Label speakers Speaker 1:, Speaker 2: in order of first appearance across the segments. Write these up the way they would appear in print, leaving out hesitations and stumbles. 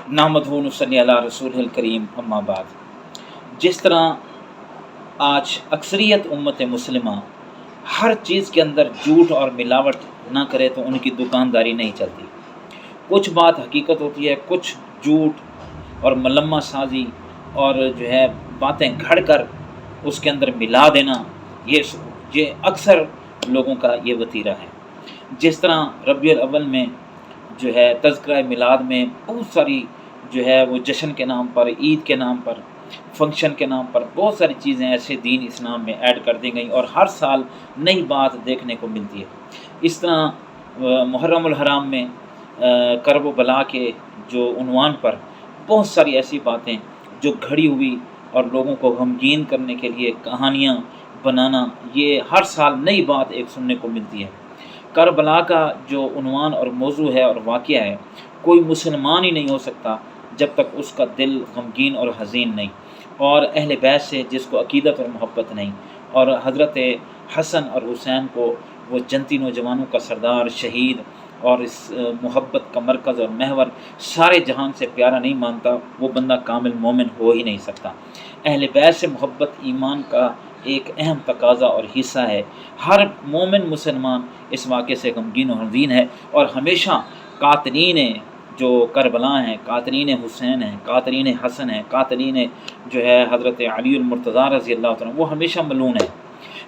Speaker 1: नहमदहु व नसल्ली अला रसूलिल करीम अम्मा बाद। जिस तरह आज अक्सरियत उम्मत मुस्लिमा हर चीज़ के अंदर झूठ और मिलावट ना करे तो उनकी दुकानदारी नहीं चलती। कुछ बात हकीकत होती है, कुछ झूठ और मलम्मा साजी और जो है बातें घड़ कर उसके अंदर मिला देना, ये अक्सर लोगों का ये वतीरा है। जिस तरह रबीउल अव्वल में जो है तज़किरा मिलाद में बहुत सारी जो है वो जश्न के नाम पर, ईद के नाम पर, फंक्शन के नाम पर बहुत सारी चीज़ें ऐसे दीन इस्लाम में ऐड कर दी गई और हर साल नई बात देखने को मिलती है। इस तरह मुहर्रमुल हराम में करब बला के जो उन्वान पर बहुत सारी ऐसी बातें जो घड़ी हुई और लोगों को गमगीन करने के लिए कहानियाँ बनाना, ये हर साल नई बात एक सुनने को मिलती है। करबला का जो उन्वान और मौजू है और वाक़या है, कोई मुसलमान ही नहीं हो सकता जब तक उसका दिल गमगीन और हज़ीन नहीं, और अहले बैत से जिसको अक़ीदत और मोहब्बत नहीं, और हज़रत हसन और हुसैन को वो जन्नती नौजवानों का सरदार, शहीद और इस मोहब्बत का मरकज़ और महवर सारे जहान से प्यारा नहीं मानता, वो बंदा कामिल मोमिन हो ही नहीं सकता। अहले बैत से मोहब्बत ईमान का एक अहम तकाज़ा और हिस्सा है। हर मोमिन मुसलमान इस वाक़े से गमगीन और हज़ीन है, और हमेशा कातिलीन जो करबला हैं, कातिलीन हुसैन हैं, कातिलीन हसन हैं, कातिलीन जो है हज़रत अली मुर्तज़ा रज़ी अल्लाह तआला, वो हमेशा मलून है।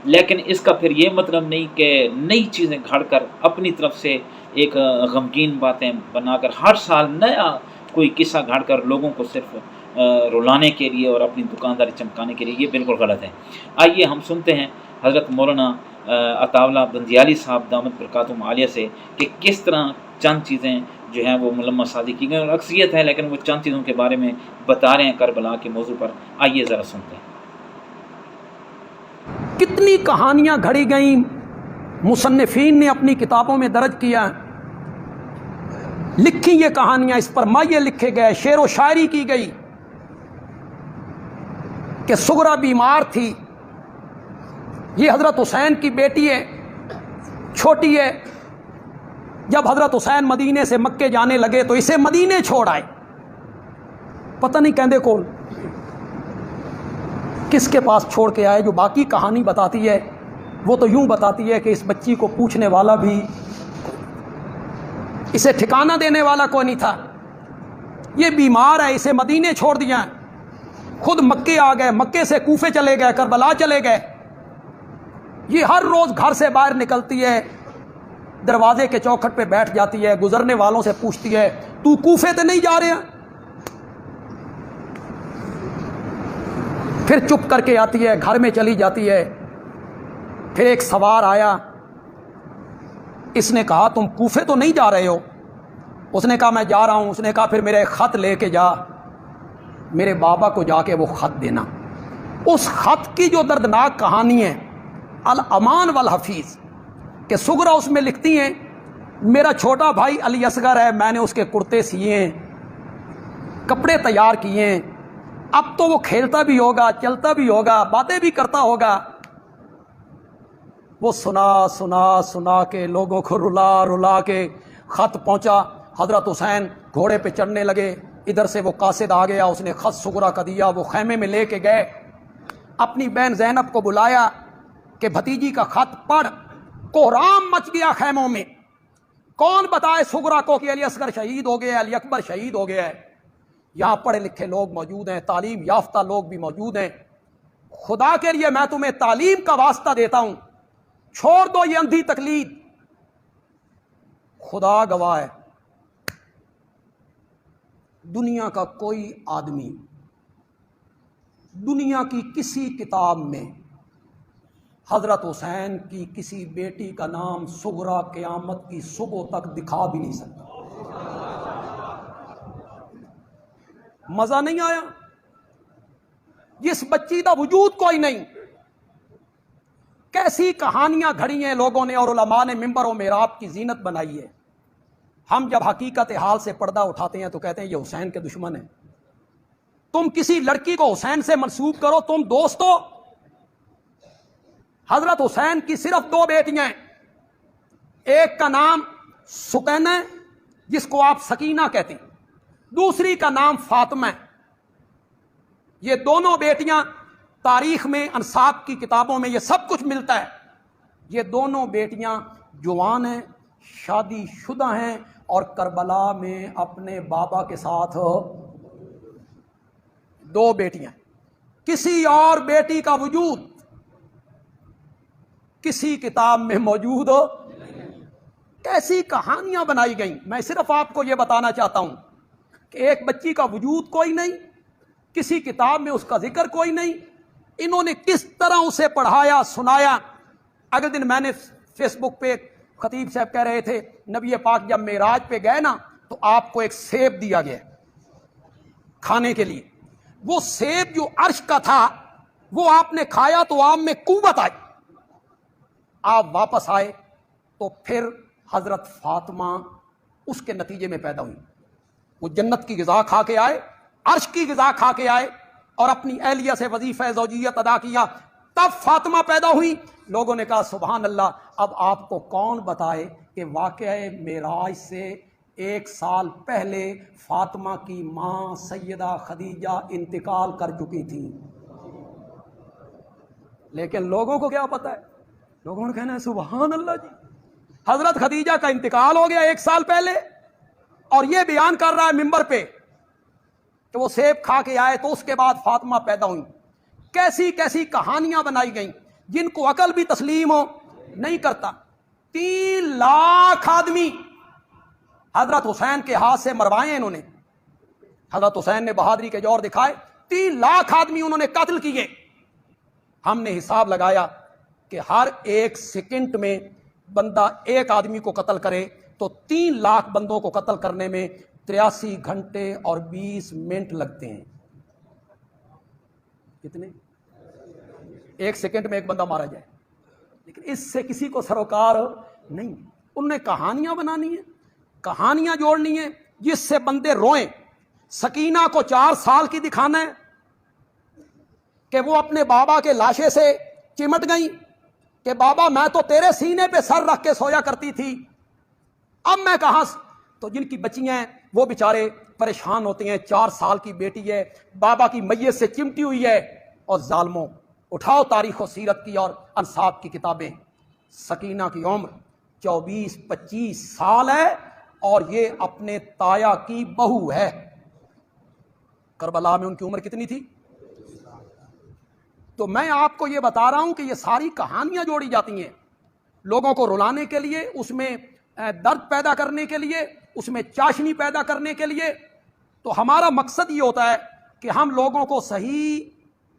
Speaker 1: लेकिन इसका फिर ये मतलब नहीं कि नई चीज़ें घड़ कर अपनी तरफ से एक गमगीन बातें बनाकर हर साल नया कोई किस्सा घड़ कर लोगों को सिर्फ रुलाने के लिए और अपनी दुकानदारी चमकाने के लिए, ये बिल्कुल गलत है। आइए हम सुनते हैं हज़रत मौलाना अताउल्लाह बंदियाली साहब दामत बरकातुहुम आलिया से कि किस तरह चंद चीज़ें जो हैं वो मुलम्मा साजी की गई, और अक्सरियत है लेकिन वो चंद चीज़ों के बारे में बता रहे हैं करबला के मौजू पर। आइए ज़रा सुनते हैं।
Speaker 2: कितनी कहानियाँ घड़ी गईं, मुसन्निफ़ीन ने अपनी किताबों में दर्ज किया, लिखी ये कहानियाँ, इस पर माये लिखे गए, शेर व शायरी की गई कि सुगरा बीमार थी, ये हज़रत हुसैन की बेटी है, छोटी है। जब हज़रत हुसैन मदीने से मक्के जाने लगे तो इसे मदीने छोड़ आए। पता नहीं कहते कौन किसके पास छोड़ के आए। जो बाकी कहानी बताती है वो तो यूं बताती है कि इस बच्ची को पूछने वाला भी, इसे ठिकाना देने वाला कोई नहीं था। ये बीमार है, इसे मदीने छोड़ दिया, खुद मक्के आ गए, मक्के से कूफे चले गए, करबला चले गए। ये हर रोज़ घर से बाहर निकलती है, दरवाजे के चौखट पे बैठ जाती है, गुजरने वालों से पूछती है, तू कूफे तो नहीं जा रहे हैं? फिर चुप करके आती है, घर में चली जाती है। फिर एक सवार आया, इसने कहा तुम कूफे तो नहीं जा रहे हो? उसने कहा मैं जा रहा हूं। उसने कहा फिर मेरा एक ख़त लेके जा, मेरे बाबा को जाके वो ख़त देना। उस ख़त की जो दर्दनाक कहानी है, अल अमान वल हफीज़ कि सुगरा उसमें लिखती हैं, मेरा छोटा भाई अली असगर है, मैंने उसके कुर्ते सिए हैं, कपड़े तैयार किए हैं, अब तो वो खेलता भी होगा, चलता भी होगा, बातें भी करता होगा। वो सुना सुना सुना के लोगों को रुला रुला के ख़त पहुंचा। हज़रत हुसैन घोड़े पे चढ़ने लगे, इधर से वो कासिद आ गया, उसने ख़त सुगरा का दिया, वो खैमे में लेके गए, अपनी बहन ज़ैनब को बुलाया कि भतीजी का ख़त पढ़। कोहराम मच गया खैमों में, कौन बताए सुगरा को कि अली असगर शहीद हो गया, अली अकबर शहीद हो गया है। यहाँ पढ़े लिखे लोग मौजूद हैं, तालीम याफ्ता लोग भी मौजूद हैं। खुदा के लिए मैं तुम्हें तालीम का वास्ता देता हूं, छोड़ दो ये अंधी तकलीद। खुदा गवाह है, दुनिया का कोई आदमी दुनिया की किसी किताब में हज़रत हुसैन की किसी बेटी का नाम सुगरा क़यामत की सुबह तक दिखा भी नहीं सकता। मज़ा नहीं आया? जिस बच्ची का वजूद कोई नहीं, कैसी कहानियां घड़ी हैं लोगों ने और उलमा ने मिंबर और मेहराब की जीनत बनाई है। हम जब हकीकत हाल से पर्दा उठाते हैं तो कहते हैं ये हुसैन के दुश्मन है। तुम किसी लड़की को हुसैन से मंसूब करो, तुम दोस्त हो। हजरत हुसैन की सिर्फ दो बेटियां, एक का नाम सुकैना जिसको आप सकीना कहती, दूसरी का नाम फातिमा है। ये दोनों बेटियां, तारीख में, अंसाब की किताबों में ये सब कुछ मिलता है। ये दोनों बेटियां जवान हैं, शादी शुदा हैं और करबला में अपने बाबा के साथ दो बेटियां। किसी और बेटी का वजूद किसी किताब में मौजूद हो। कैसी कहानियां बनाई गई। मैं सिर्फ आपको यह बताना चाहता हूं कि एक बच्ची का वजूद कोई नहीं, किसी किताब में उसका जिक्र कोई नहीं। इन्होंने किस तरह उसे पढ़ाया, सुनाया। अगले दिन मैंने फेसबुक पे खतीब साहब कह रहे थे, नबी पाक जब मेराज पे गए ना तो आपको एक सेब दिया गया खाने के लिए। वो सेब जो अर्श का था वो आपने खाया तो आप में कुव्वत आई। आप वापस आए तो फिर हजरत फातिमा उसके नतीजे में पैदा हुई। वो जन्नत की ग़िज़ा खा के आए, अर्श की ग़िज़ा खा के आए और अपनी अहलिया से वजीफ़ा ज़ौजियत अदा किया, तब फातिमा पैदा हुई। लोगों ने कहा सुभान अल्लाह। अब आपको कौन बताए कि वाक़या मेराज से 1 साल पहले फातिमा की मां सैयदा खदीजा इंतकाल कर चुकी थी। लेकिन लोगों को क्या पता है? लोगों ने कहना है सुभान अल्लाह जी, हजरत खदीजा का इंतकाल हो गया 1 साल पहले और ये बयान कर रहा है मिंबर पे कि वो सेब खा के आए तो उसके बाद फातिमा पैदा हुई। कैसी कैसी कहानियां बनाई गई जिनको अकल भी तस्लीम हो नहीं करता। 3 लाख आदमी हजरत हुसैन के हाथ से मरवाए इन्होंने। हजरत हुसैन ने बहादुरी के जोर दिखाए, 3 लाख आदमी उन्होंने कत्ल किए। हमने हिसाब लगाया कि हर 1 सेकंड में बंदा एक आदमी को कत्ल करे तो 3 लाख बंदों को कत्ल करने में 83 घंटे और 20 मिनट लगते हैं। कितने? 1 सेकंड में एक बंदा मारा जाए। लेकिन इससे किसी को सरोकार नहीं। उन्हें कहानियां बनानी है, कहानियां जोड़नी है जिससे बंदे रोएं। सकीना को 4 साल की दिखाना है कि वो अपने बाबा के लाशे से चिमट गई कि बाबा मैं तो तेरे सीने पे सर रख के सोया करती थी, अब मैं कहां से। तो जिनकी बच्चियां हैं वो बेचारे परेशान होते हैं। 4 साल की बेटी है, बाबा की मैयत से चिमटी हुई है। और जालमों, उठाओ तारीख और सीरत की और अंसाब की किताबें। सकीना की उम्र 24-25 साल है और ये अपने ताया की बहू है। करबला में उनकी उम्र कितनी थी? तो मैं आपको ये बता रहा हूं कि ये सारी कहानियां जोड़ी जाती हैं लोगों को रुलाने के लिए, उसमें दर्द पैदा करने के लिए, उसमें चाशनी पैदा करने के लिए। तो हमारा मकसद ये होता है कि हम लोगों को सही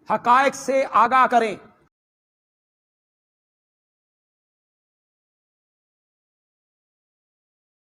Speaker 2: हकायक से आगाह करें,